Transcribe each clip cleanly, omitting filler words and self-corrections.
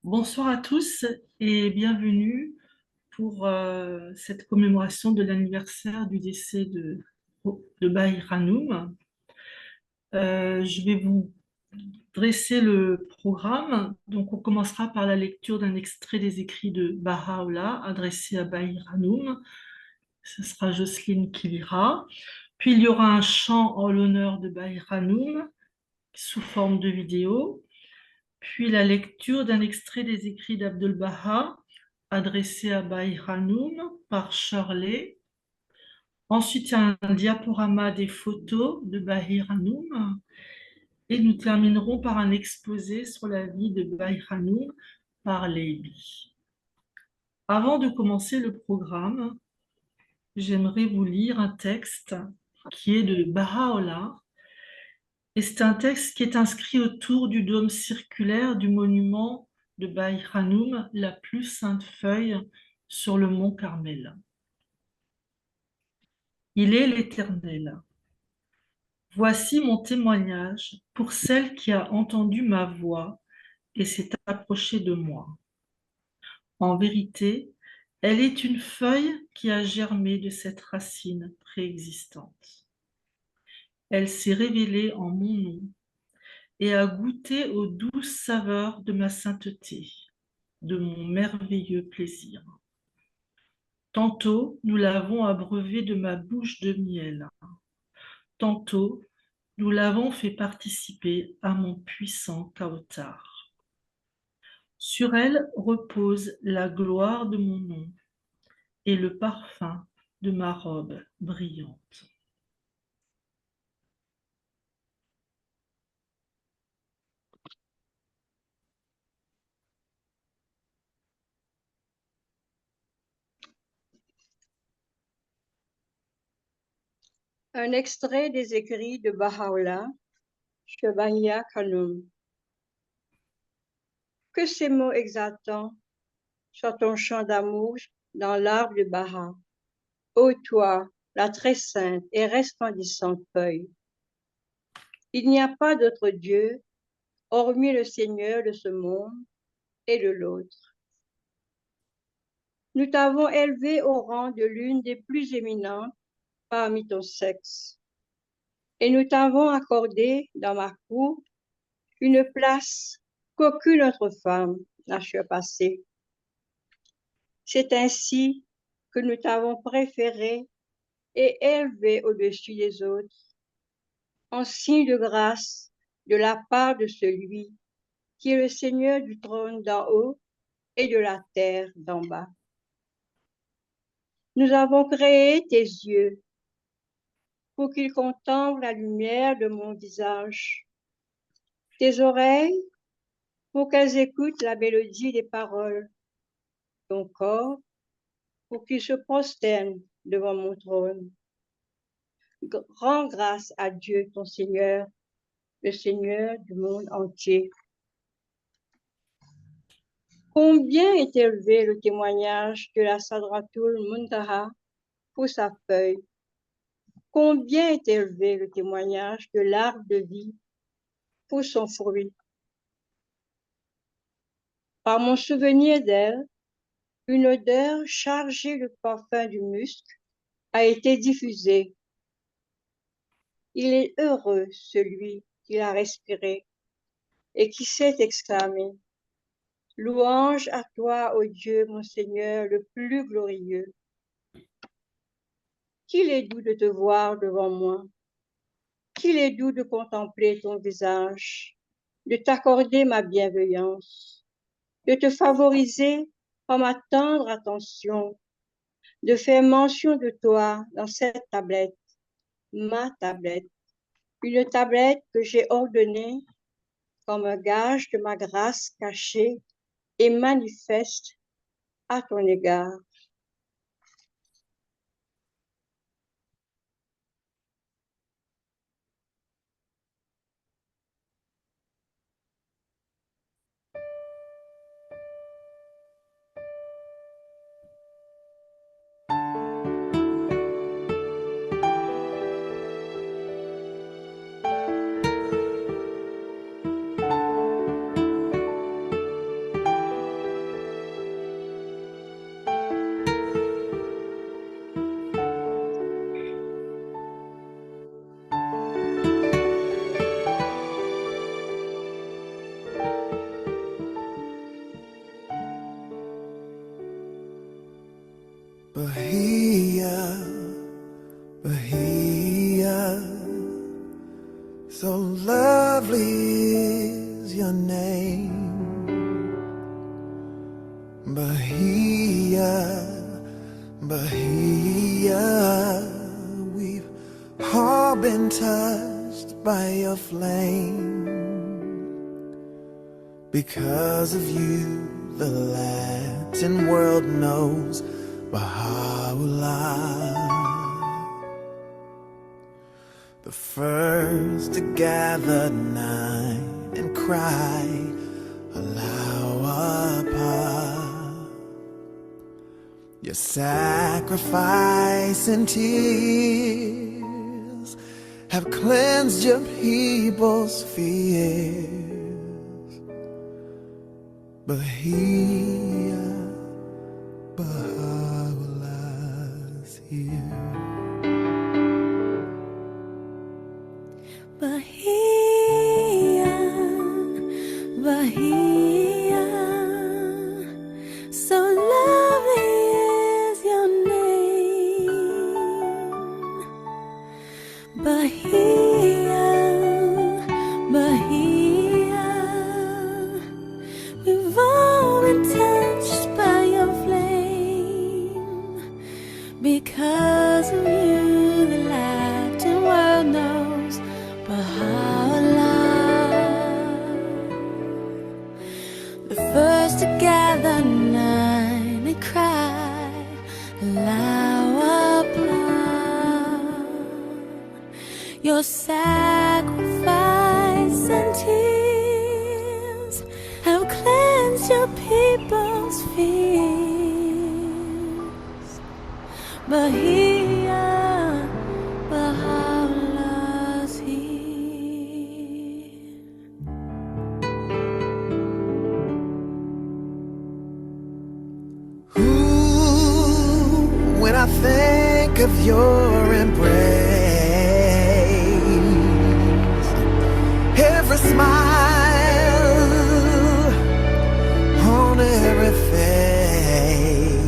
Bonsoir à tous et bienvenue pour cette commémoration de l'anniversaire du décès de Bahir Hanoum. Je vais vous dresser le programme. Donc, on commencera par la lecture d'un extrait des écrits de Baha'u'llah adressé à Bahir Hanoum. Ce sera Jocelyne qui lira. Puis, il y aura un chant en l'honneur de Bahir Hanoum sous forme de vidéo. Puis la lecture d'un extrait des écrits d'Abdel Baha adressé à Bahir Hanoum par Shirley. Ensuite, il y a un diaporama des photos de Bahir Hanoum. Et nous terminerons par un exposé sur la vie de Bahir Hanoum par Leiby. Avant de commencer le programme, j'aimerais vous lire un texte qui est de Baha'u'llah. Et c'est un texte qui est inscrit autour du dôme circulaire du monument de Bahir Hanoum, la plus sainte feuille sur le mont Carmel. Il est l'Éternel. Voici mon témoignage pour celle qui a entendu ma voix et s'est approchée de moi. En vérité, elle est une feuille qui a germé de cette racine préexistante. Elle s'est révélée en mon nom et a goûté aux douces saveurs de ma sainteté, de mon merveilleux plaisir. Tantôt, nous l'avons abreuvée de ma bouche de miel. Tantôt, nous l'avons fait participer à mon puissant Kautar. Sur elle repose la gloire de mon nom et le parfum de ma robe brillante. Un extrait des écrits de Baha'u'llah, Shebahia Khanum. Que ces mots exaltants soient ton chant d'amour dans l'arbre de Baha. Ô toi, la très sainte et resplendissante feuille. Il n'y a pas d'autre Dieu, hormis le Seigneur de ce monde et de l'autre. Nous t'avons élevé au rang de l'une des plus éminentes parmi ton sexe, et nous t'avons accordé dans ma cour une place qu'aucune autre femme n'a surpassée. C'est ainsi que nous t'avons préféré et élevé au-dessus des autres, en signe de grâce de la part de celui qui est le Seigneur du trône d'en haut et de la terre d'en bas. Nous avons créé tes yeux pour qu'ils contemplent la lumière de mon visage, tes oreilles pour qu'elles écoutent la mélodie des paroles, ton corps pour qu'il se prosterne devant mon trône. Rends grâce à Dieu, ton Seigneur, le Seigneur du monde entier. Combien est élevé le témoignage de la Sadratul Muntaha pour sa feuille? Combien est élevé le témoignage de l'arbre de vie pour son fruit? Par mon souvenir d'elle, une odeur chargée de parfum du musc a été diffusée. Il est heureux celui qui l'a respiré et qui s'est exclamé: Louange à toi, ô Dieu, mon Seigneur, le plus glorieux. Qu'il est doux de te voir devant moi. Qu'il est doux de contempler ton visage, de t'accorder ma bienveillance, de te favoriser par ma tendre attention, de faire mention de toi dans cette tablette, ma tablette, une tablette que j'ai ordonnée comme un gage de ma grâce cachée et manifeste à ton égard. So lovely is your name, Bahia, Bahia. We've all been touched by your flame. Because of you, the Latin world knows Baha'u'llah, the first to gather night and cry Allahu Akbar. Your sacrifice and tears have cleansed your people's fears. Bahia, Baha'u'llah's here. Bahia, Bahia, so lovely is your name. Bahia, Bahia, we've all been touched by your flame. Because of you, the Latin world knows Baha'u'llah, the first to gather nine and cry Allahu Akbar. Your sacrifice and tears have cleansed your people's fears. Bahia, Baha'u'llah's here. Ooh, when I think of your embrace, every smile on every face,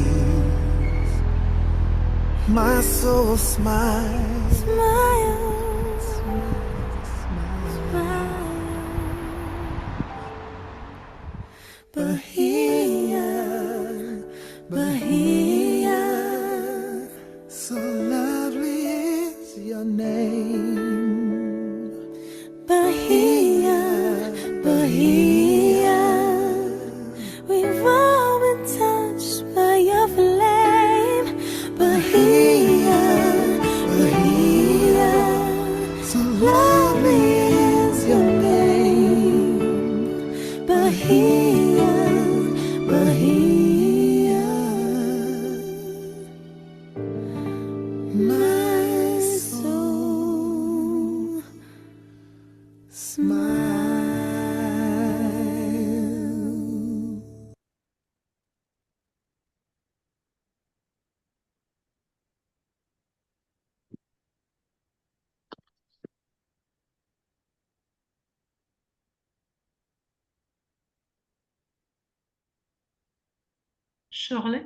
my soul smiles. Smile, Bahia, Bahia, so lovely is your name. Bahia, Bahia, we've all been touched by your flame. Bahia, Bahia, So lovely is your name. Bahia, Bahia, My soul smile. Shirley?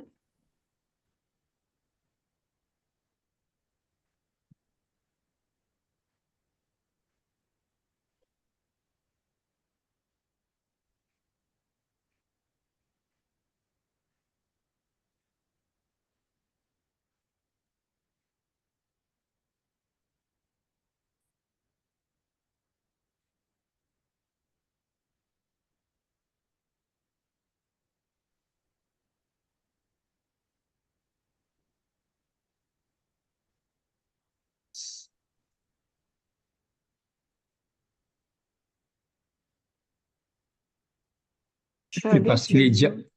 Je passe les diables.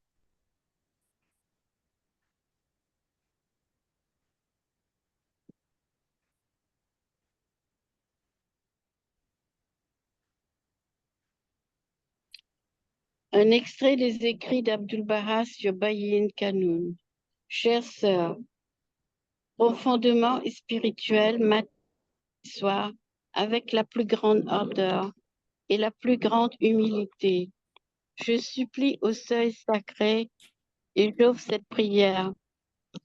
Un extrait des écrits d'Abdul Bahas sur Bayin Kanoun. Chère sœur, profondément et spirituelle, matin et soir, avec la plus grande ardeur et la plus grande humilité, je supplie au seuil sacré et j'offre cette prière.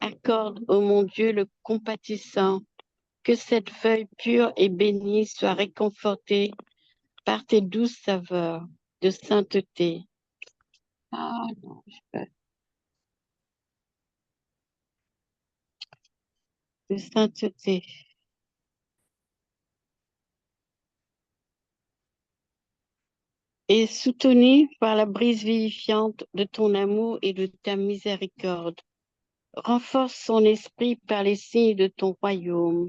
Accorde, ô mon Dieu le compatissant, que cette feuille pure et bénie soit réconfortée par tes douces saveurs de sainteté. Ah non, de sainteté. Et soutenue par la brise vivifiante de ton amour et de ta miséricorde, renforce son esprit par les signes de ton royaume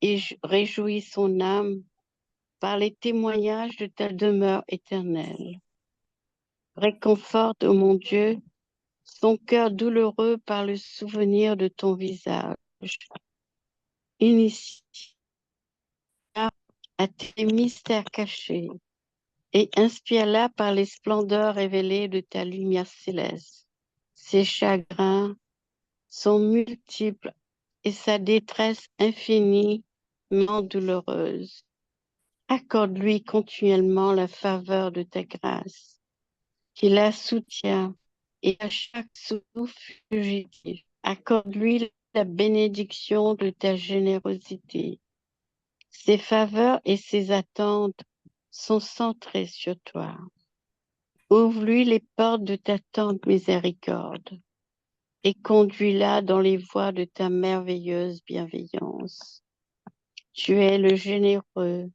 et réjouis son âme par les témoignages de ta demeure éternelle. Réconforte, ô mon Dieu, son cœur douloureux par le souvenir de ton visage. Initie à tes mystères cachés et inspire-la par les splendeurs révélées de ta lumière céleste. Ses chagrins sont multiples et sa détresse infiniment douloureuse. Accorde-lui continuellement la faveur de ta grâce, qui la soutient et à chaque souffle fugitif. Accorde-lui la bénédiction de ta générosité. Ses faveurs et ses attentes sont centrées sur toi. Ouvre-lui les portes de ta tendre miséricorde et conduis-la dans les voies de ta merveilleuse bienveillance. Tu es le généreux,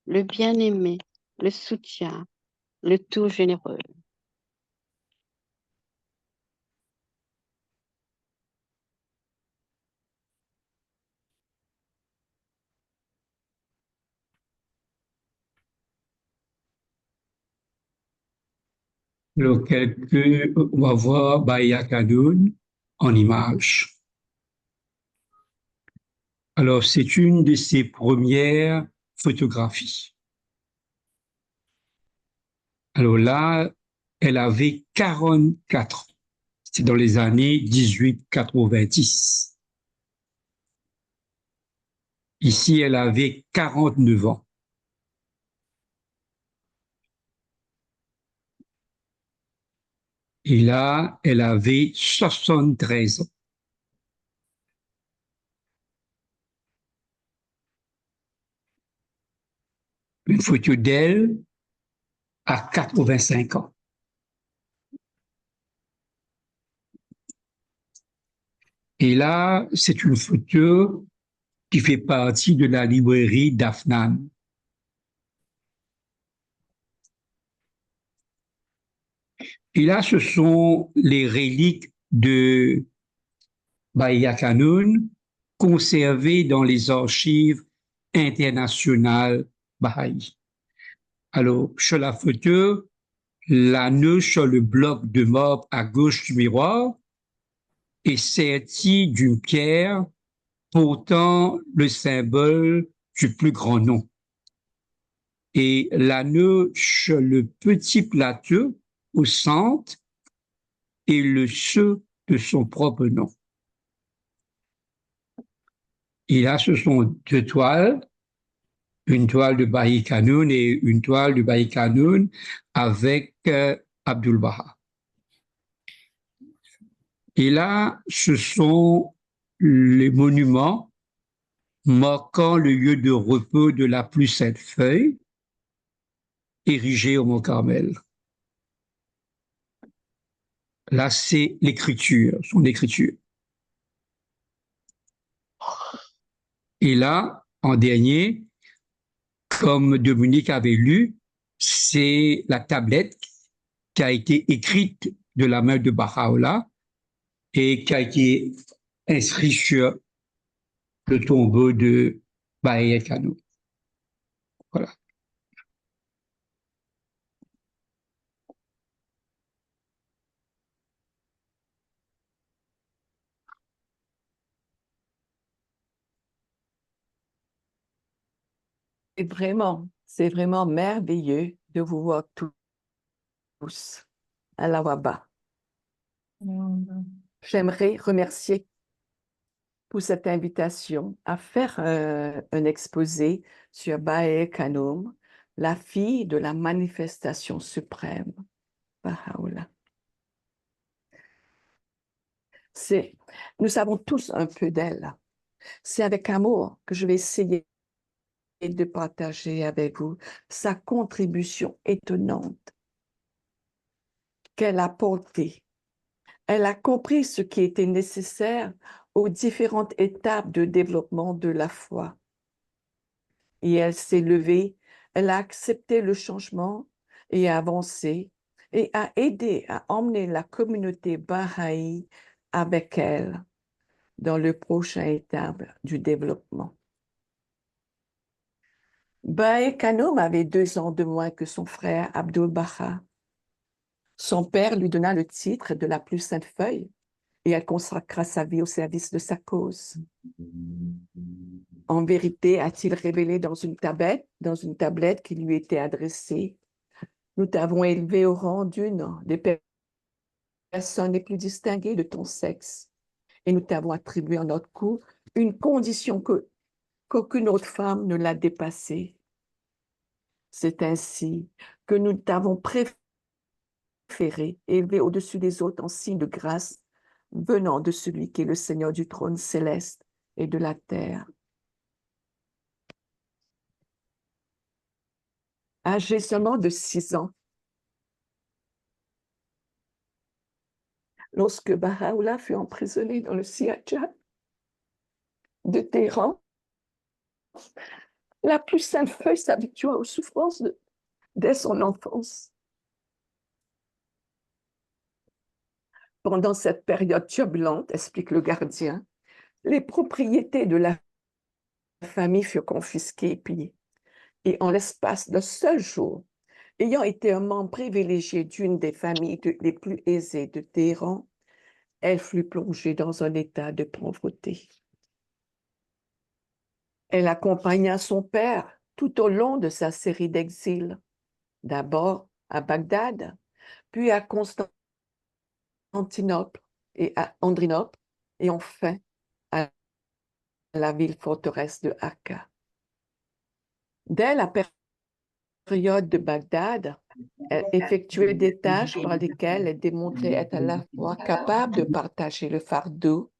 le bien-aimé, le soutien, le tout généreux. Lequel que on va voir Bahia Kanoun en image. Alors, c'est une de ses premières photographies. Alors là, elle avait 44 ans. C'est dans les années 1890. Ici, elle avait 49 ans. Et là, elle avait 73 ans. Une photo d'elle à 85 ans. Et là, c'est une photo qui fait partie de la librairie d'Afnan. Et là, ce sont les reliques de Bahia Kanoun conservées dans les archives internationales Baha'i. Alors, sur la photo, l'anneau sur le bloc de marbre à gauche du miroir est serti d'une pierre portant le symbole du plus grand nom. Et l'anneau sur le petit plateau au centre est le sceau de son propre nom. Et là, ce sont deux toiles, une toile de Bahia Kanoun et une toile de Bahia Kanoun avec Abdul Baha. Et là, ce sont les monuments marquant le lieu de repos de la plus sainte feuille, érigé au Mont Carmel. Là, c'est l'écriture, son écriture. Et là, en dernier, comme Dominique avait lu, c'est la tablette qui a été écrite de la main de Baha'u'llah et qui a été inscrite sur le tombeau de Bahia Kanoun. Voilà. C'est vraiment merveilleux de vous voir tous à la Waba. J'aimerais remercier pour cette invitation à faire un exposé sur Bahia Kanoun, la fille de la manifestation suprême, Baha'u'llah. Nous savons tous un peu d'elle. C'est avec amour que je vais essayer de partager avec vous sa contribution étonnante qu'elle a portée. Elle a compris ce qui était nécessaire aux différentes étapes de développement de la foi. Et elle s'est levée, elle a accepté le changement et a avancé et a aidé à emmener la communauté Baha'i avec elle dans le prochain étape du développement. Bae Kanoum avait 2 ans de moins que son frère Abdul Baha. Son père lui donna le titre de la plus sainte feuille et elle consacra sa vie au service de sa cause. En vérité, a-t-il révélé dans une tablette qui lui était adressée, nous t'avons élevé au rang d'une des personnes les plus distinguées de ton sexe et nous t'avons attribué en notre coup une condition qu'aucune autre femme ne l'a dépassée. C'est ainsi que nous t'avons préféré, élevé au-dessus des autres en signe de grâce venant de celui qui est le Seigneur du trône céleste et de la terre. Âgé seulement de 6 ans, lorsque Baha'u'llah fut emprisonné dans le Siaja de Téhéran, la plus sainte feuille s'habitua aux souffrances dès son enfance. Pendant cette période turbulente, explique le gardien, les propriétés de la famille furent confisquées et pillées. Et en l'espace d'un seul jour, ayant été un membre privilégié d'une des familles les plus aisées de Téhéran, elle fut plongée dans un état de pauvreté. Elle accompagna son père tout au long de sa série d'exils, d'abord à Bagdad, puis à Constantinople et à Andrinople, et enfin à la ville forteresse de Akka. Dès la période de Bagdad, elle effectuait des tâches par lesquelles elle démontrait être à la fois capable de partager le fardeau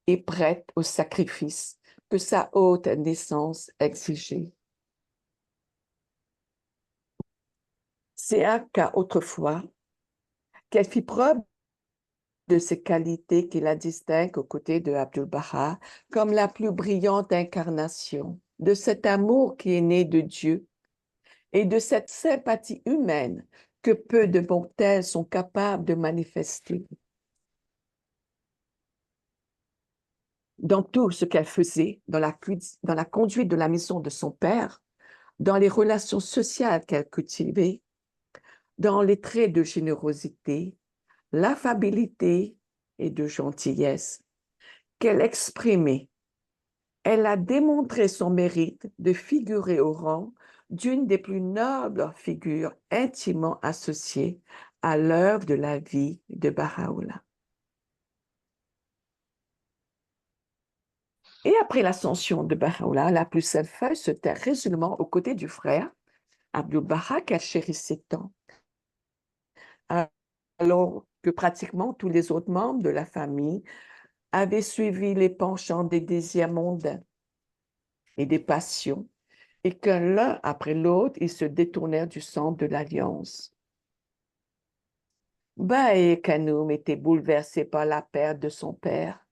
et prête au sacrifice que sa haute naissance exigeait. C'est Akka, autrefois, qu'elle fit preuve de ces qualités qui la distinguent aux côtés de Abdul Baha comme la plus brillante incarnation de cet amour qui est né de Dieu et de cette sympathie humaine que peu de mortels sont capables de manifester. Dans tout ce qu'elle faisait, dans la conduite de la maison de son père, dans les relations sociales qu'elle cultivait, dans les traits de générosité, l'affabilité et de gentillesse qu'elle exprimait, elle a démontré son mérite de figurer au rang d'une des plus nobles figures intimement associées à l'œuvre de la vie de Baha'u'llah. Et après l'ascension de Baha'u'llah, la plus sainte feuille se tint résolument aux côtés du frère, Abdul Baha, qu'elle chérissait tant, alors que pratiquement tous les autres membres de la famille avaient suivi les penchants des désirs mondains et des passions, et que l'un après l'autre, ils se détournèrent du centre de l'alliance. Bae Kanoum était bouleversée par la perte de son père.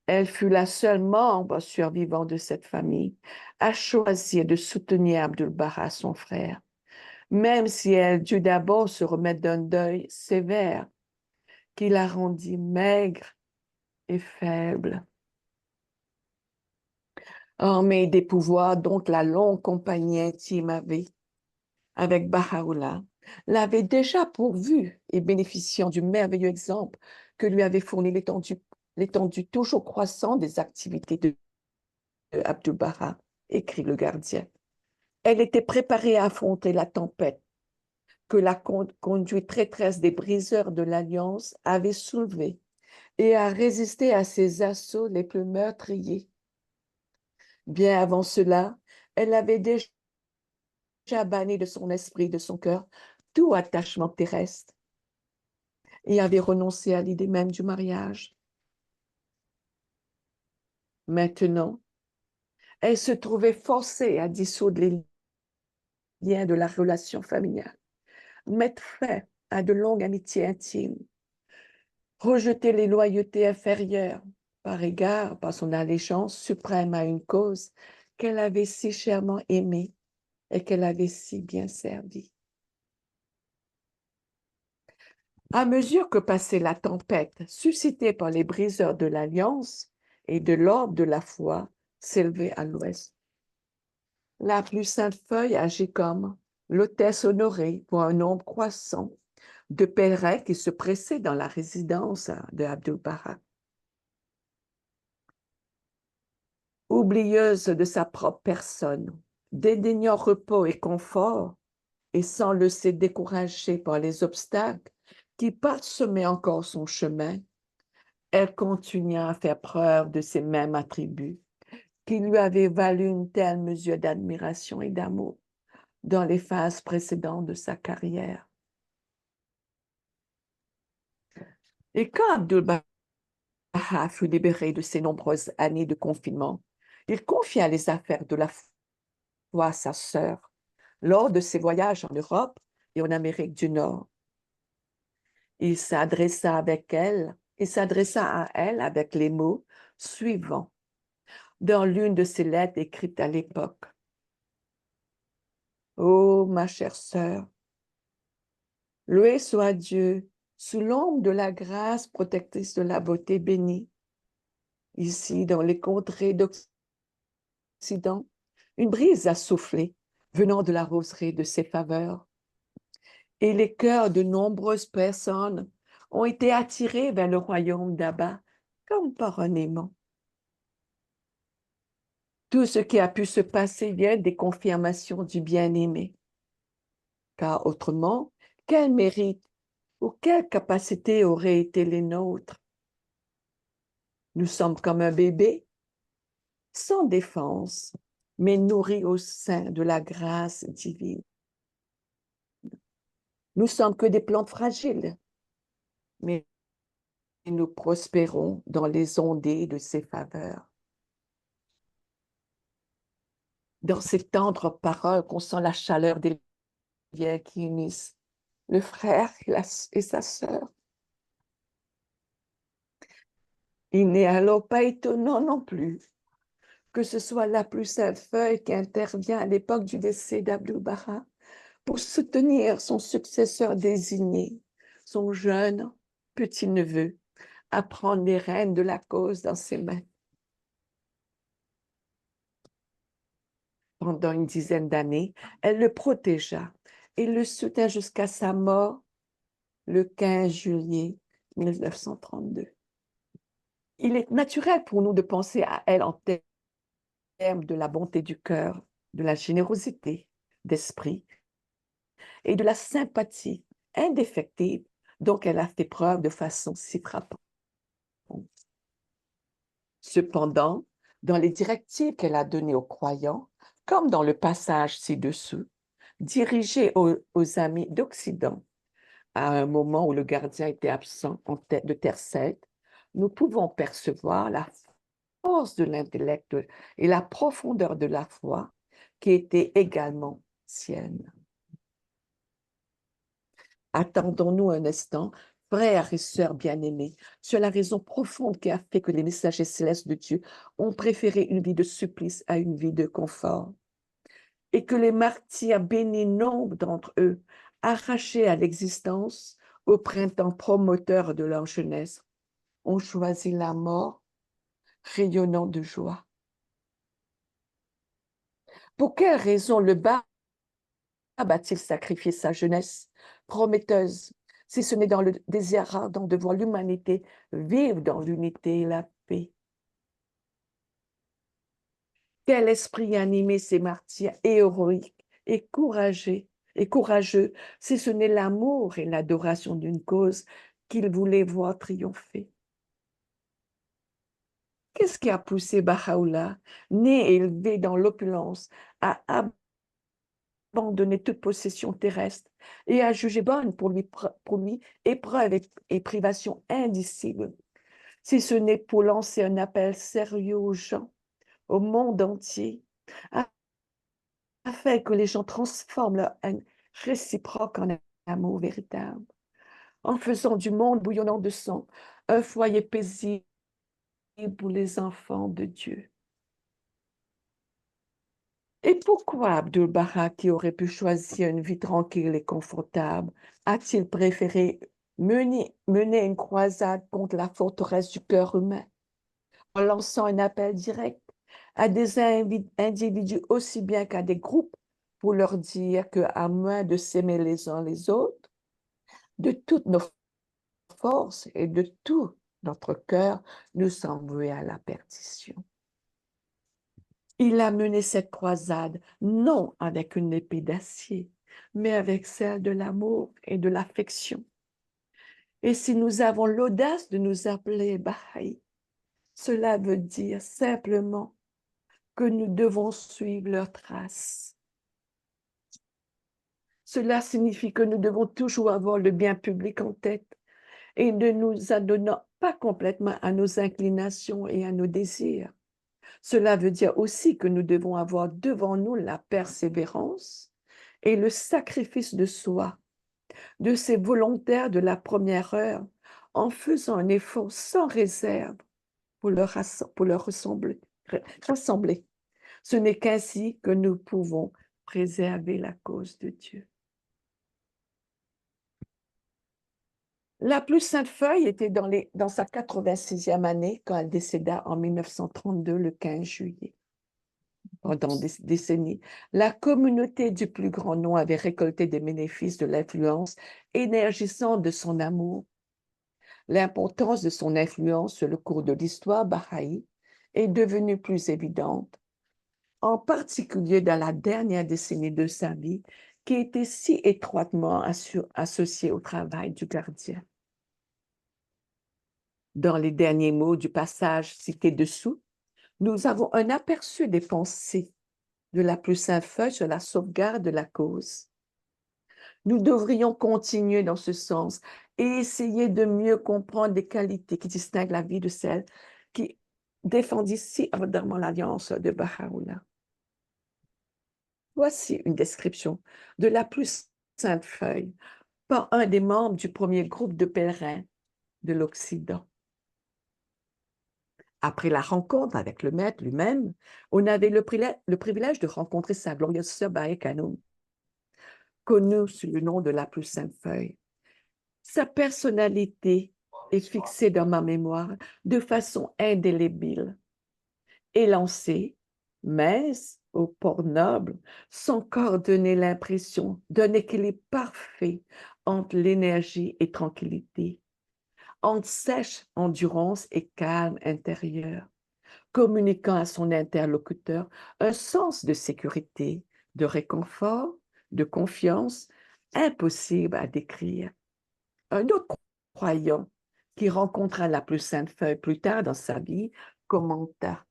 Elle fut la seule membre survivant de cette famille à choisir de soutenir Abdul Baha, son frère, même si elle dut d'abord se remettre d'un deuil sévère qui la rendit maigre et faible. Armée des pouvoirs dont la longue compagnie intime avec Baha'u'llah, l'avait déjà pourvue et bénéficiant du merveilleux exemple que lui avait fourni l'étendue toujours croissante des activités de Abdul Baha, écrit le gardien. Elle était préparée à affronter la tempête que la conduite traîtresse des briseurs de l'Alliance avait soulevée et à résister à ses assauts les plus meurtriers. Bien avant cela, elle avait déjà banni de son esprit, de son cœur, tout attachement terrestre et avait renoncé à l'idée même du mariage. Maintenant, elle se trouvait forcée à dissoudre les liens de la relation familiale, mettre fin à de longues amitiés intimes, rejeter les loyautés inférieures par son allégeance suprême à une cause qu'elle avait si chèrement aimée et qu'elle avait si bien servie. À mesure que passait la tempête suscitée par les briseurs de l'Alliance et de l'ordre de la foi s'élevait à l'ouest, la plus sainte feuille agit comme l'hôtesse honorée pour un nombre croissant de pèlerins qui se pressaient dans la résidence de Abdul-Baha. Oublieuse de sa propre personne, dédaignant repos et confort, et sans le laisser décourager par les obstacles qui parsemaient encore son chemin, elle continua à faire preuve de ces mêmes attributs qui lui avaient valu une telle mesure d'admiration et d'amour dans les phases précédentes de sa carrière. Et quand Abdul-Baha fut libéré de ses nombreuses années de confinement, il confia les affaires de la foi à sa sœur lors de ses voyages en Europe et en Amérique du Nord. Il s'adressa à elle avec les mots suivants dans l'une de ses lettres écrites à l'époque. « Ô ma chère sœur, loué soit Dieu, sous l'ombre de la grâce protectrice de la beauté bénie. Ici, dans les contrées d'Occident, une brise a soufflé, venant de la roseraie de ses faveurs. Et les cœurs de nombreuses personnes ont été attirés vers le royaume d'Abba comme par un aimant. Tout ce qui a pu se passer vient des confirmations du bien-aimé. Car autrement, quel mérite ou quelle capacité aurait été les nôtres? Nous sommes comme un bébé, sans défense, mais nourri au sein de la grâce divine. Nous sommes que des plantes fragiles, mais nous prospérons dans les ondées de ses faveurs. Dans ces tendres paroles qu'on sent la chaleur des liens qui unissent le frère et sa sœur. Il n'est alors pas étonnant non plus que ce soit la plus sainte feuille qui intervient à l'époque du décès d'Abdul-Baha pour soutenir son successeur désigné, son jeune petit-neveu, à prendre les rênes de la cause dans ses mains. Pendant une dizaine d'années, elle le protégea et le soutint jusqu'à sa mort le 15 juillet 1932. Il est naturel pour nous de penser à elle en termes de la bonté du cœur, de la générosité d'esprit et de la sympathie indéfectible dont elle a fait preuve de façon si frappante. Cependant, dans les directives qu'elle a données aux croyants, comme dans le passage ci-dessous, dirigé aux amis d'Occident, à un moment où le gardien était absent de Terre Sainte, nous pouvons percevoir la force de l'intellect et la profondeur de la foi qui était également sienne. Attendons-nous un instant, frères et sœurs bien-aimés, sur la raison profonde qui a fait que les messagers célestes de Dieu ont préféré une vie de supplice à une vie de confort, et que les martyrs bénis, nombre d'entre eux, arrachés à l'existence au printemps promoteur de leur jeunesse, ont choisi la mort, rayonnant de joie. Pour quelle raison le bas a-t-il sacrifié sa jeunesse prometteuse, si ce n'est dans le désir ardent de voir l'humanité vivre dans l'unité et la paix? Quel esprit animait ces martyrs héroïques et courageux, si ce n'est l'amour et l'adoration d'une cause qu'ils voulaient voir triompher? Qu'est-ce qui a poussé Baha'u'llah, né et élevé dans l'opulence, à abandonner toute possession terrestre et à juger bonne pour lui épreuve et privation indicible, si ce n'est pour lancer un appel sérieux aux gens, au monde entier, afin que les gens transforment leur haine réciproque en amour véritable, en faisant du monde bouillonnant de sang un foyer paisible pour les enfants de Dieu. Et pourquoi Abdu'l-Baha, qui aurait pu choisir une vie tranquille et confortable, a-t-il préféré mener une croisade contre la forteresse du cœur humain, en lançant un appel direct à des individus aussi bien qu'à des groupes pour leur dire qu'à moins de s'aimer les uns les autres, de toutes nos forces et de tout notre cœur, nous sommes voués à la perdition. Il a mené cette croisade non avec une épée d'acier, mais avec celle de l'amour et de l'affection. Et si nous avons l'audace de nous appeler Baha'i, cela veut dire simplement que nous devons suivre leurs traces. Cela signifie que nous devons toujours avoir le bien public en tête et ne nous adonnant pas complètement à nos inclinations et à nos désirs. Cela veut dire aussi que nous devons avoir devant nous la persévérance et le sacrifice de soi, de ces volontaires de la première heure, en faisant un effort sans réserve pour leur rassembler. Ce n'est qu'ainsi que nous pouvons préserver la cause de Dieu. La plus sainte Feuille était dans sa 86e année quand elle décéda en 1932, le 15 juillet. Pendant des décennies, la communauté du plus grand nom avait récolté des bénéfices de l'influence énergisante de son amour. L'importance de son influence sur le cours de l'histoire bahaï est devenue plus évidente, en particulier dans la dernière décennie de sa vie, qui était si étroitement associée au travail du gardien. Dans les derniers mots du passage cité dessous, nous avons un aperçu des pensées de la plus sainte Feuille sur la sauvegarde de la cause. Nous devrions continuer dans ce sens et essayer de mieux comprendre les qualités qui distinguent la vie de celle qui défendit si ardemment l'alliance de Baha'u'llah. Voici une description de la plus sainte Feuille par un des membres du premier groupe de pèlerins de l'Occident. Après la rencontre avec le maître lui-même, on avait le privilège de rencontrer sa glorieuse sœur Bae Kanoum, connue sous le nom de la plus sainte Feuille. Sa personnalité est fixée dans ma mémoire de façon indélébile. Élancée, mince, au port noble, son corps donnait l'impression d'un équilibre parfait entre l'énergie et tranquillité, entre sèche endurance et calme intérieur, communiquant à son interlocuteur un sens de sécurité, de réconfort, de confiance, impossible à décrire. Un autre croyant qui rencontra la plus sainte Feuille plus tard dans sa vie commenta: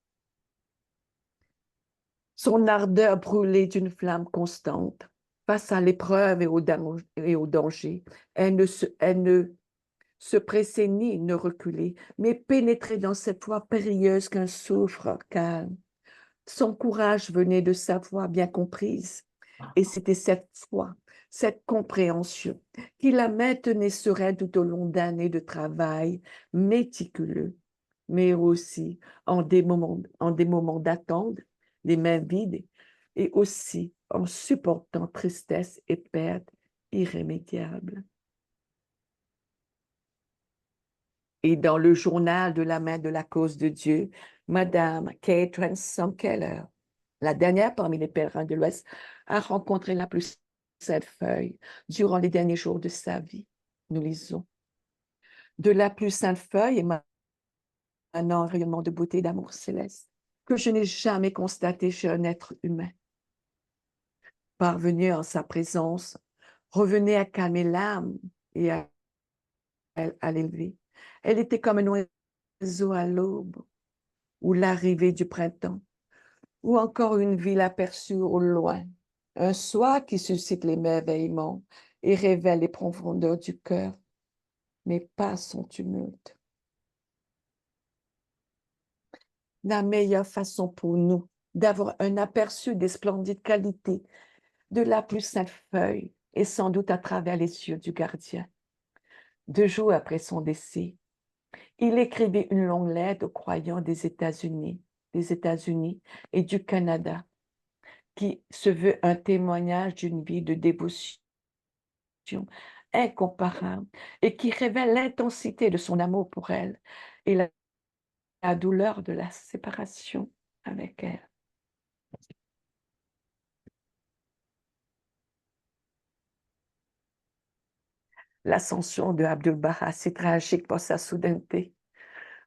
son ardeur brûlait d'une flamme constante. Face à l'épreuve et au danger, elle ne se pressait ni ne reculait, mais pénétrait dans cette voie périlleuse qu'un souffre calme. Son courage venait de sa voix bien comprise, et c'était cette foi, cette compréhension qui la maintenait sereine tout au long d'années de travail méticuleux, mais aussi en des moments d'attente, les mains vides, et aussi en supportant tristesse et perte irrémédiable. Et dans le journal de la main de la cause de Dieu, Madame Kate Ransom Keller, la dernière parmi les pèlerins de l'Ouest, a rencontré la plus sainte Feuille durant les derniers jours de sa vie. Nous lisons: de la plus sainte Feuille émane un rayonnement de beauté et d'amour céleste que je n'ai jamais constaté chez un être humain. Parvenue en sa présence, revenez à calmer l'âme et à l'élever. Elle était comme un oiseau à l'aube, ou l'arrivée du printemps, ou encore une ville aperçue au loin, un soir qui suscite l'émerveillement et révèle les profondeurs du cœur, mais pas son tumulte. la meilleure façon pour nous d'avoir un aperçu des splendides qualités de la plus sainte feuille est sans doute à travers les yeux du gardien. 2 jours après son décès, il écrivait une longue lettre aux croyants des États-Unis et du Canada, qui se veut un témoignage d'une vie de dévotion incomparable et qui révèle l'intensité de son amour pour elle et la douleur de la séparation avec elle. L'ascension de Abdu'l-Baha, si tragique par sa soudaineté,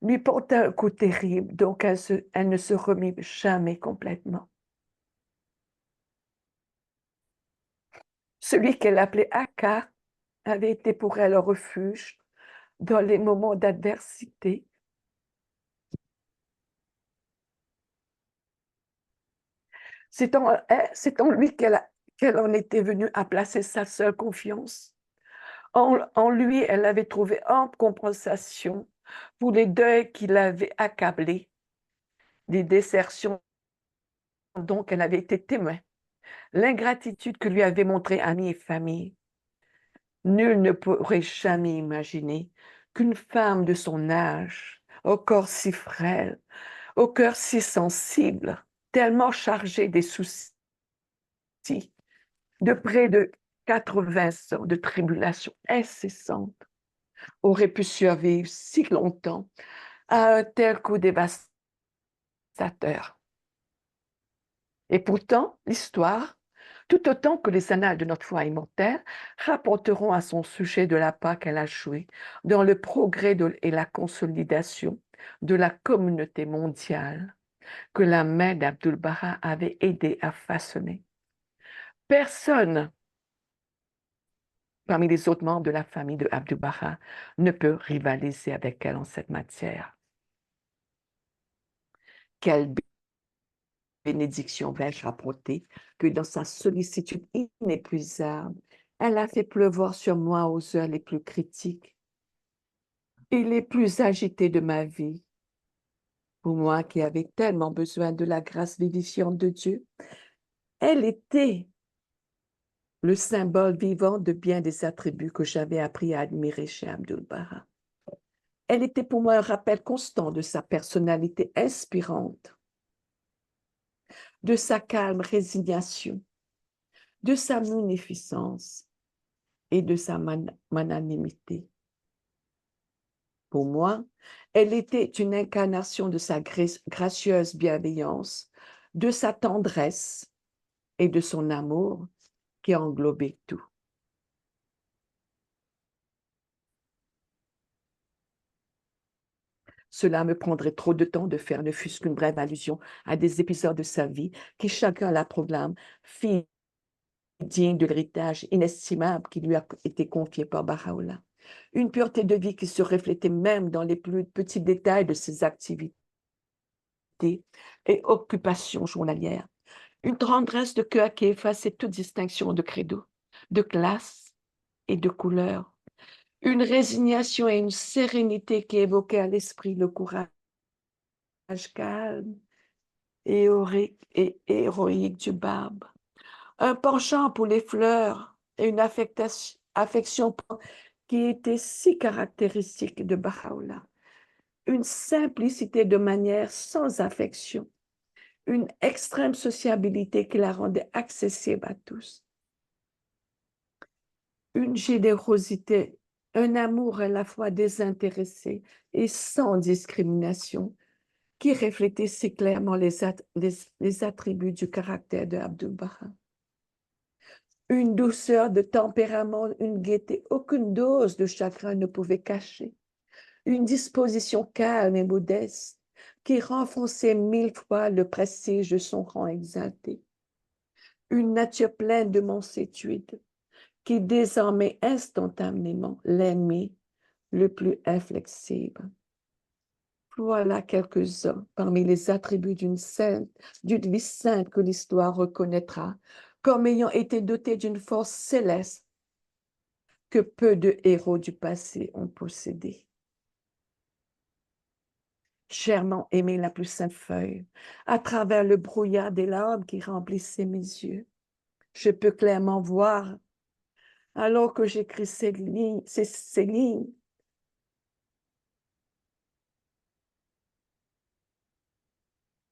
lui portait un coup terrible, donc elle ne se remit jamais complètement. Celui qu'elle appelait Akka avait été pour elle un refuge dans les moments d'adversité. C'est en lui qu'elle en était venue à placer sa seule confiance. En lui, elle avait trouvé ample compensation pour les deuils qui l'avaient accablée, les désertions dont elle avait été témoin, l'ingratitude que lui avaient montré amis et famille. Nul ne pourrait jamais imaginer qu'une femme de son âge, au corps si frêle, au cœur si sensible, tellement chargée des soucis, de près de 80 ans de tribulations incessantes, aurait pu survivre si longtemps à un tel coup dévastateur. Et pourtant, l'histoire, tout autant que les annales de notre foi immortelle, rapporteront à son sujet de la part qu'elle a jouée dans le progrès et la consolidation de la communauté mondiale que la main d'Abdu'l-Baha avait aidé à façonner. Personne parmi les autres membres de la famille de Abdu'l-Baha ne peut rivaliser avec elle en cette matière. Quelle bénédiction vais-je rapporter que dans sa sollicitude inépuisable, elle a fait pleuvoir sur moi aux heures les plus critiques et les plus agitées de ma vie. Pour moi qui avais tellement besoin de la grâce vivifiante de Dieu, elle était le symbole vivant de bien des attributs que j'avais appris à admirer chez Abdu'l-Baha. Elle était pour moi un rappel constant de sa personnalité inspirante, de sa calme résignation, de sa munificence et de sa magnanimité. Pour moi, elle était une incarnation de sa gracieuse bienveillance, de sa tendresse et de son amour qui englobait tout. Cela me prendrait trop de temps de faire ne fût-ce qu'une brève allusion à des épisodes de sa vie qui chacun la proclame, fille digne de l'héritage inestimable qui lui a été confié par Baha'u'llah. Une pureté de vie qui se reflétait même dans les plus petits détails de ses activités et occupations journalières. Une tendresse de cœur qui effaçait toute distinction de credo, de classe et de couleur. Une résignation et une sérénité qui évoquaient à l'esprit le courage calme et héroïque du barbe. Un penchant pour les fleurs et une affection qui était si caractéristique de Baha'u'llah. Une simplicité de manière sans affection, une extrême sociabilité qui la rendait accessible à tous. Une générosité, un amour à la fois désintéressé et sans discrimination qui reflétait si clairement les attributs du caractère de Abdu'l-Baha. Une douceur de tempérament, une gaieté, aucune dose de chagrin ne pouvait cacher. Une disposition calme et modeste qui renfonçait 1000 fois le prestige de son rang exalté. Une nature pleine de mansuétude qui désormais instantanément l'ennemi le plus inflexible. Voilà quelques-uns parmi les attributs d'une vie sainte que l'histoire reconnaîtra comme ayant été dotée d'une force céleste que peu de héros du passé ont possédée. chèrement aimé la plus sainte feuille, à travers le brouillard des larmes qui remplissaient mes yeux. Je peux clairement voir, alors que j'écris ces lignes,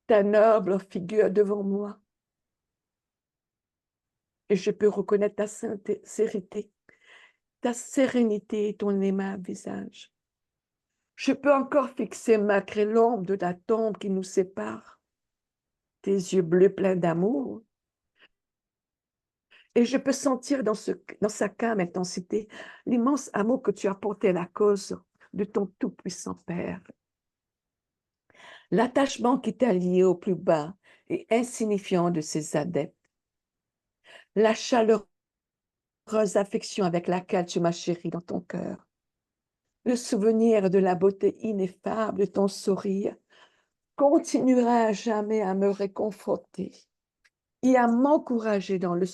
ta noble figure devant moi. Et je peux reconnaître ta sincérité, ta sérénité et ton aimable visage. Je peux encore fixer malgré l'ombre de la tombe qui nous sépare, tes yeux bleus pleins d'amour. Et je peux sentir dans sa calme intensité l'immense amour que tu as porté à la cause de ton tout-puissant Père. L'attachement qui t'a lié au plus bas et insignifiant de ses adeptes. La chaleureuse affection avec laquelle tu m'as chéri dans ton cœur. Le souvenir de la beauté ineffable de ton sourire continuera à jamais à me réconforter et à m'encourager dans le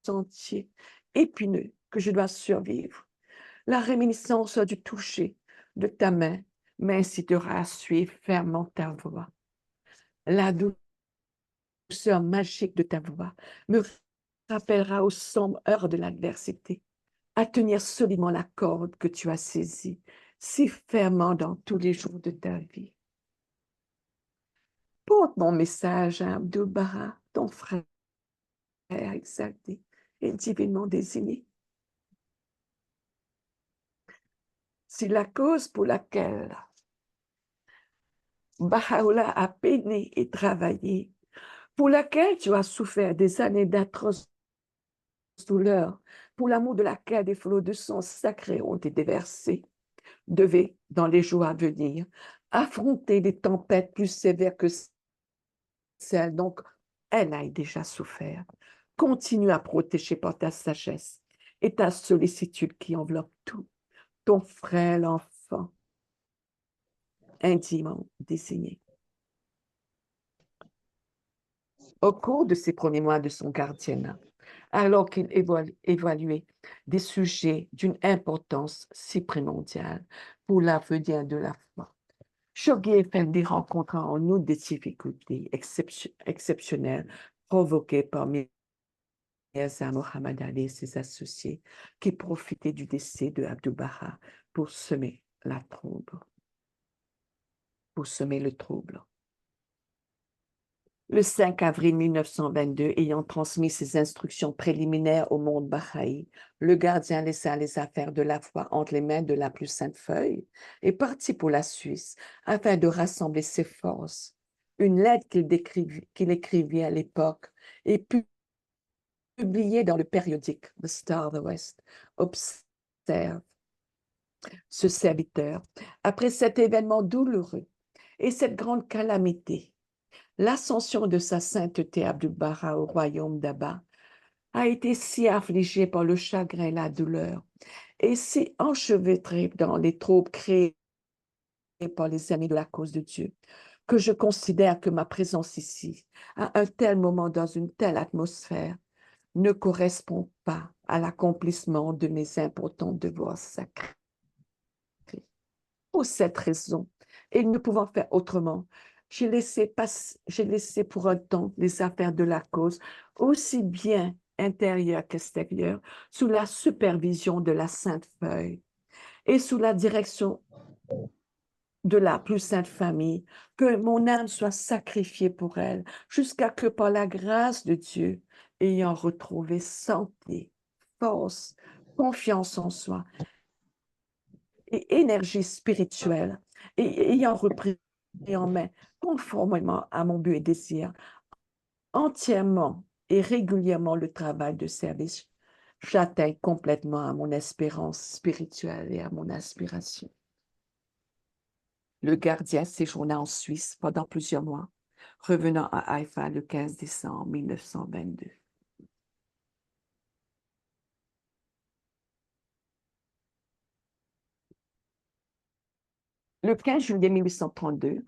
sentier épineux que je dois survivre. La réminiscence du toucher de ta main m'incitera à suivre fermement ta voix. La douceur magique de ta voix me rappellera aux sombres heures de l'adversité à tenir solidement la corde que tu as saisie si fermement dans tous les jours de ta vie. Porte mon message à Abdul-Bara, ton frère exalté et divinement désigné. Si la cause pour laquelle Baha'u'llah a peiné et travaillé, pour laquelle tu as souffert des années d'atroces douleurs, pour l'amour de laquelle des flots de sang sacré ont été versés, devait, dans les jours à venir, affronter des tempêtes plus sévères que celles dont elle a déjà souffert. Continue à protéger par ta sagesse et ta sollicitude qui enveloppe tout ton frêle enfant intimement désigné. Au cours de ces premiers mois de son gardiennat, alors qu'il évaluait des sujets d'une importance si primordiale pour l'avenir de la foi, Shoghi Effendi rencontra en nous des difficultés exceptionnelles provoquées par Mirza Mohammad Ali et ses associés qui profitaient du décès de Abdul-Bara pour semer le trouble. Le 5 avril 1922, ayant transmis ses instructions préliminaires au monde baha'i, le gardien laissa les affaires de la foi entre les mains de la plus sainte feuille et partit pour la Suisse afin de rassembler ses forces. Une lettre qu'il écrivit à l'époque et publiée dans le périodique The Star of the West observe ce serviteur. Après cet événement douloureux et cette grande calamité, l'ascension de sa sainteté Abdul-Bara au royaume d'Aba a été si affligée par le chagrin et la douleur et si enchevêtrée dans les troubles créés par les amis de la cause de Dieu que je considère que ma présence ici, à un tel moment, dans une telle atmosphère, ne correspond pas à l'accomplissement de mes importants devoirs sacrés. Pour cette raison, et ne pouvant faire autrement, j'ai laissé pour un temps les affaires de la cause, aussi bien intérieures qu'extérieures, sous la supervision de la Sainte Feuille et sous la direction de la plus sainte famille, que mon âme soit sacrifiée pour elle, jusqu'à que par la grâce de Dieu, ayant retrouvé santé, force, confiance en soi et énergie spirituelle, et ayant repris en main, conformément à mon but et désir, entièrement et régulièrement le travail de service, j'atteins complètement à mon espérance spirituelle et à mon aspiration. Le gardien séjourna en Suisse pendant plusieurs mois, revenant à Haïfa le 15 décembre 1922. Le 15 juillet 1832,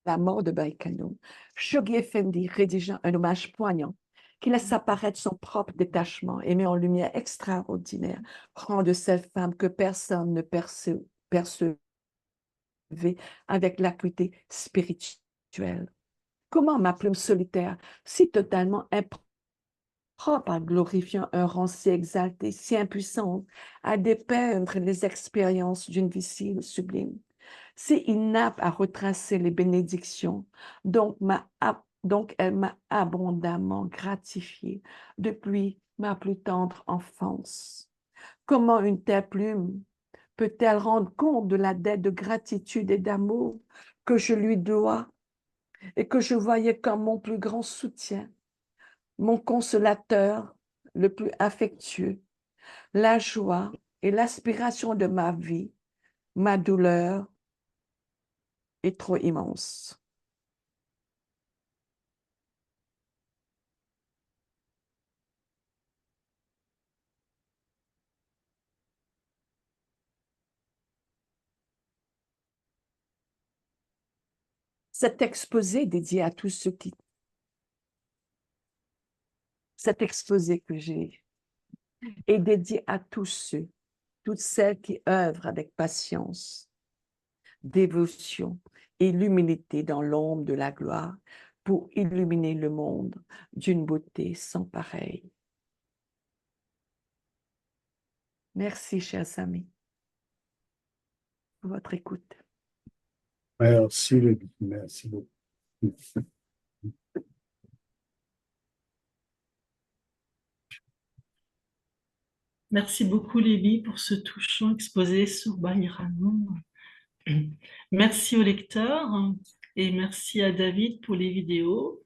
la mort de Baï Kanoun, Shoghi Effendi rédigea un hommage poignant qui laisse apparaître son propre détachement et met en lumière extraordinaire rang de cette femme que personne ne percevait avec l'acuité spirituelle. Comment ma plume solitaire, si totalement impropre à glorifier un rang si exalté, si impuissante, à dépeindre les expériences d'une vie si sublime, si inapte à retracer les bénédictions, donc elle m'a abondamment gratifiée depuis ma plus tendre enfance. Comment une telle plume peut-elle rendre compte de la dette de gratitude et d'amour que je lui dois et que je voyais comme mon plus grand soutien, mon consolateur le plus affectueux, la joie et l'aspiration de ma vie, ma douleur est trop immense. Cet exposé dédié à tous ceux qui... Cet exposé que j'ai est dédié à tous ceux, toutes celles qui œuvrent avec patience, dévotion et l'humilité dans l'ombre de la gloire pour illuminer le monde d'une beauté sans pareille. Merci, chers amis, pour votre écoute. Merci, Lydie. Merci beaucoup. Merci beaucoup, Lévi, pour ce touchant exposé sur Bahiranoum. Merci aux lecteurs et merci à David pour les vidéos.